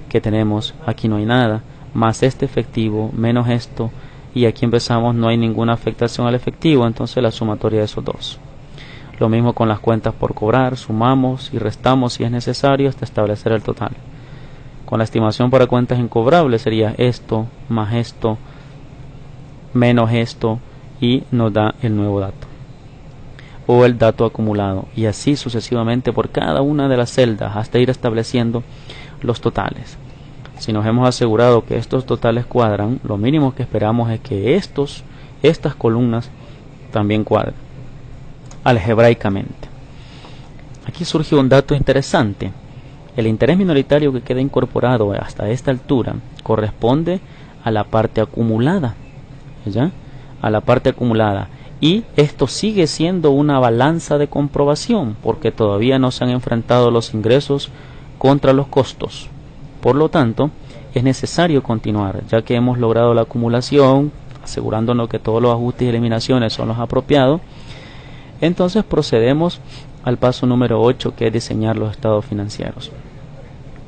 que tenemos, aquí no hay nada, más este efectivo, menos esto, y aquí empezamos, no hay ninguna afectación al efectivo, entonces la sumatoria de esos dos. Lo mismo con las cuentas por cobrar, sumamos y restamos si es necesario hasta establecer el total. Con la estimación para cuentas incobrables sería esto, más esto, menos esto, y nos da el nuevo dato, o el dato acumulado, y así sucesivamente por cada una de las celdas hasta ir estableciendo los totales. Si nos hemos asegurado que estos totales cuadran, lo mínimo que esperamos es que estas columnas también cuadren algebraicamente. Aquí surge un dato interesante. El interés minoritario que queda incorporado hasta esta altura corresponde a la parte acumulada, ¿ya? A la parte acumulada, y esto sigue siendo una balanza de comprobación porque todavía no se han enfrentado los ingresos contra los costos. Por lo tanto, es necesario continuar, ya que hemos logrado la acumulación, asegurándonos que todos los ajustes y eliminaciones son los apropiados. Entonces procedemos al paso número 8, que es diseñar los estados financieros.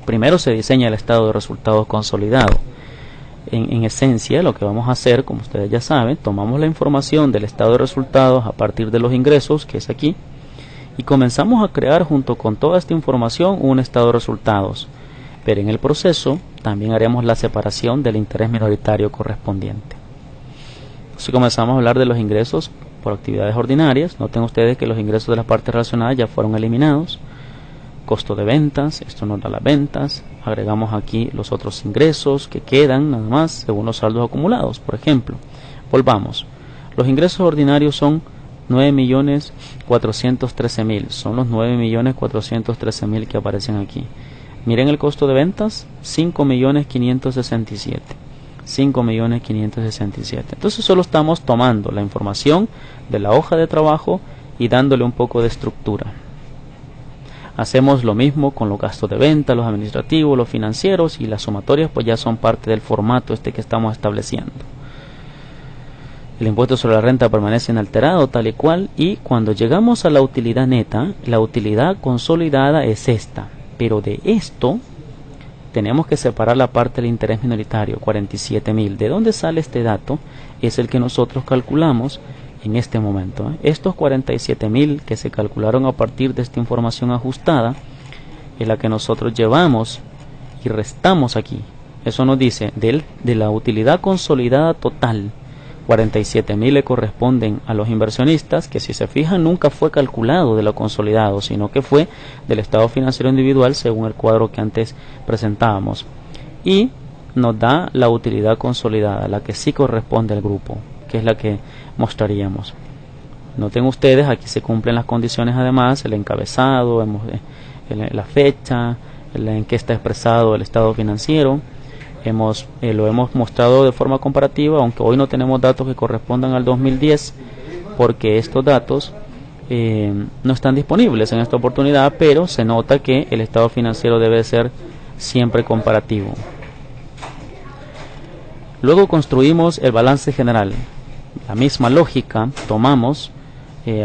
Primero se diseña el estado de resultados consolidado. En esencia, lo que vamos a hacer, como ustedes ya saben, tomamos la información del estado de resultados a partir de los ingresos, que es aquí, y comenzamos a crear junto con toda esta información un estado de resultados. Pero en el proceso también haremos la separación del interés minoritario correspondiente. Si comenzamos a hablar de los ingresos por actividades ordinarias, noten ustedes que los ingresos de las partes relacionadas ya fueron eliminados. costo de ventas, esto nos da las ventas, agregamos aquí los otros ingresos que quedan nada más según los saldos acumulados. Por ejemplo, volvamos, los ingresos ordinarios son 9.413.000, son los 9.413.000 que aparecen aquí. Miren el costo de ventas, 5.567. 5.567. Entonces solo estamos tomando la información de la hoja de trabajo y dándole un poco de estructura. Hacemos lo mismo con los gastos de venta, los administrativos, los financieros, y las sumatorias pues ya son parte del formato que estamos estableciendo. El impuesto sobre la renta permanece inalterado tal y cual, y cuando llegamos a la utilidad neta, la utilidad consolidada es esta, pero de esto tenemos que separar la parte del interés minoritario, 47.000. ¿De dónde sale este dato? Es el que nosotros calculamos en este momento. Estos 47.000 que se calcularon a partir de esta información ajustada es la que nosotros llevamos y restamos aquí. Eso nos dice de la utilidad consolidada total, 47.000 le corresponden a los inversionistas, que si se fijan nunca fue calculado de lo consolidado, sino que fue del estado financiero individual según el cuadro que antes presentábamos. Y nos da la utilidad consolidada, la que sí corresponde al grupo, que es la que mostraríamos. Noten ustedes, aquí se cumplen las condiciones además, el encabezado, la fecha, en que está expresado el estado financiero. Lo hemos mostrado de forma comparativa, aunque hoy no tenemos datos que correspondan al 2010, porque estos datos no están disponibles en esta oportunidad, pero se nota que el estado financiero debe ser siempre comparativo. Luego construimos el balance general. La misma lógica, tomamos,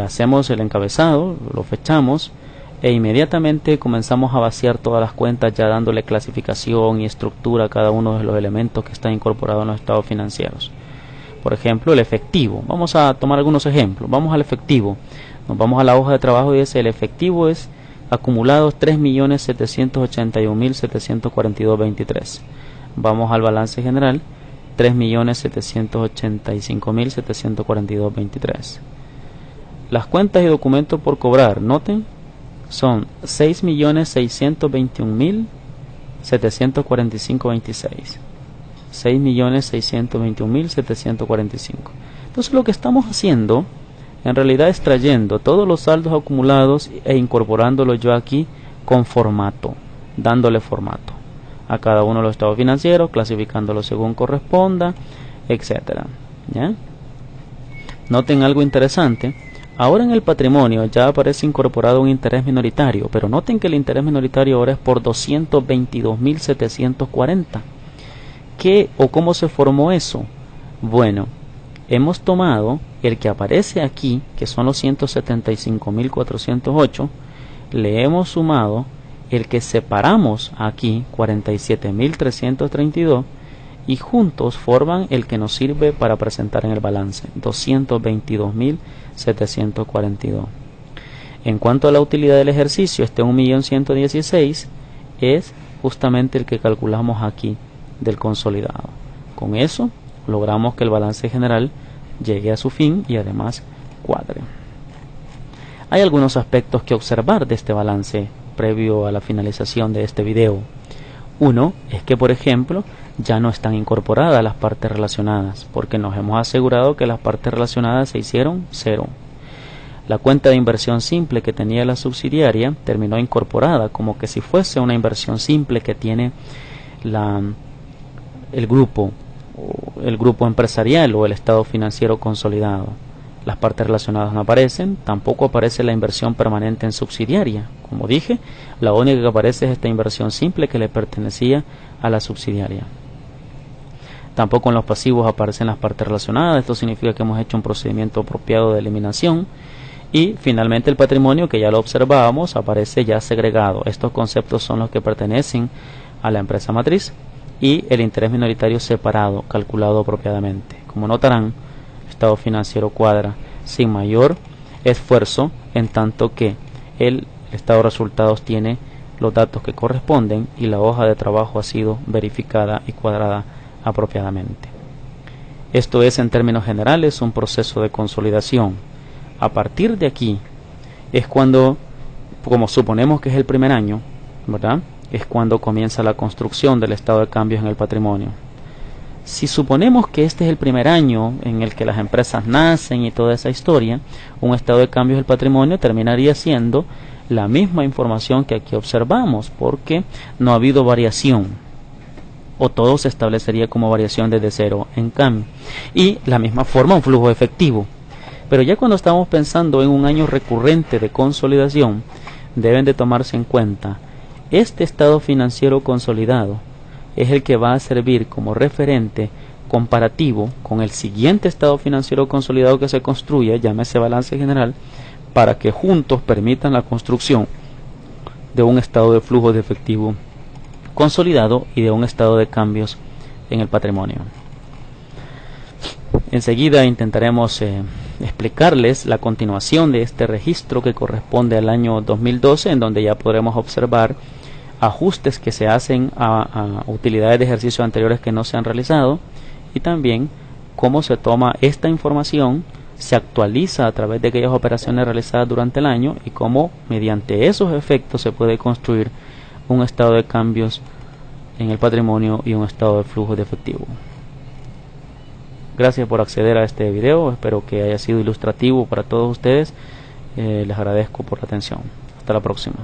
hacemos el encabezado, lo fechamos, e inmediatamente comenzamos a vaciar todas las cuentas, ya dándole clasificación y estructura a cada uno de los elementos que están incorporados en los estados financieros. Por ejemplo, el efectivo. Vamos a tomar algunos ejemplos. Vamos al efectivo. Nos vamos a la hoja de trabajo y dice el efectivo es acumulados 3.781.742.23. Vamos al balance general, 3.785.742.23. Las cuentas y documentos por cobrar, noten, son 6.621.745.26. 6.621.745. Entonces lo que estamos haciendo en realidad es trayendo todos los saldos acumulados e incorporándolos yo aquí con formato, dándole formato a cada uno de los estados financieros, clasificándolos según corresponda, etcétera. ¿Ya? Noten algo interesante. Ahora en el patrimonio ya aparece incorporado un interés minoritario, pero noten que el interés minoritario ahora es por 222.740. ¿Qué o cómo se formó eso? Bueno, hemos tomado el que aparece aquí, que son los 175.408, le hemos sumado el que separamos aquí, 47.332, y juntos forman el que nos sirve para presentar en el balance, 222.742. En cuanto a la utilidad del ejercicio, este 1.116.000 es justamente el que calculamos aquí del consolidado. Con eso logramos que el balance general llegue a su fin y además cuadre. Hay algunos aspectos que observar de este balance previo a la finalización de este video. Uno es que, por ejemplo, ya no están incorporadas las partes relacionadas, porque nos hemos asegurado que las partes relacionadas se hicieron cero. La cuenta de inversión simple que tenía la subsidiaria terminó incorporada, como que si fuese una inversión simple que tiene el grupo empresarial o el estado financiero consolidado. Las partes relacionadas no aparecen, tampoco aparece la inversión permanente en subsidiaria. Como dije, la única que aparece es esta inversión simple que le pertenecía a la subsidiaria. Tampoco en los pasivos aparecen las partes relacionadas. Esto significa que hemos hecho un procedimiento apropiado de eliminación. Y finalmente el patrimonio, que ya lo observábamos, aparece ya segregado. Estos conceptos son los que pertenecen a la empresa matriz, y el interés minoritario separado, calculado apropiadamente. Como notarán, el estado financiero cuadra sin mayor esfuerzo, en tanto que el estado de resultados tiene los datos que corresponden y la hoja de trabajo ha sido verificada y cuadrada apropiadamente. Esto es, en términos generales, un proceso de consolidación. A partir de aquí es cuando como suponemos que es el primer año, ¿verdad?, es cuando comienza la construcción del estado de cambios en el patrimonio. Si suponemos que este es el primer año en el que las empresas nacen y toda esa historia, un estado de cambios del patrimonio terminaría siendo la misma información que aquí observamos, porque no ha habido variación, o todo se establecería como variación desde cero en cambio. Y la misma forma un flujo efectivo. Pero ya cuando estamos pensando en un año recurrente de consolidación, deben de tomarse en cuenta este estado financiero consolidado es el que va a servir como referente comparativo con el siguiente estado financiero consolidado que se construya, llámese balance general, para que juntos permitan la construcción de un estado de flujo de efectivo consolidado y de un estado de cambios en el patrimonio. Enseguida intentaremos explicarles la continuación de este registro que corresponde al año 2012, en donde ya podremos observar ajustes que se hacen a utilidades de ejercicios anteriores que no se han realizado, y también cómo se toma esta información, se actualiza a través de aquellas operaciones realizadas durante el año, y cómo mediante esos efectos se puede construir un estado de cambios en el patrimonio y un estado de flujo de efectivo. Gracias por acceder a este video, espero que haya sido ilustrativo para todos ustedes. Les agradezco por la atención. Hasta la próxima.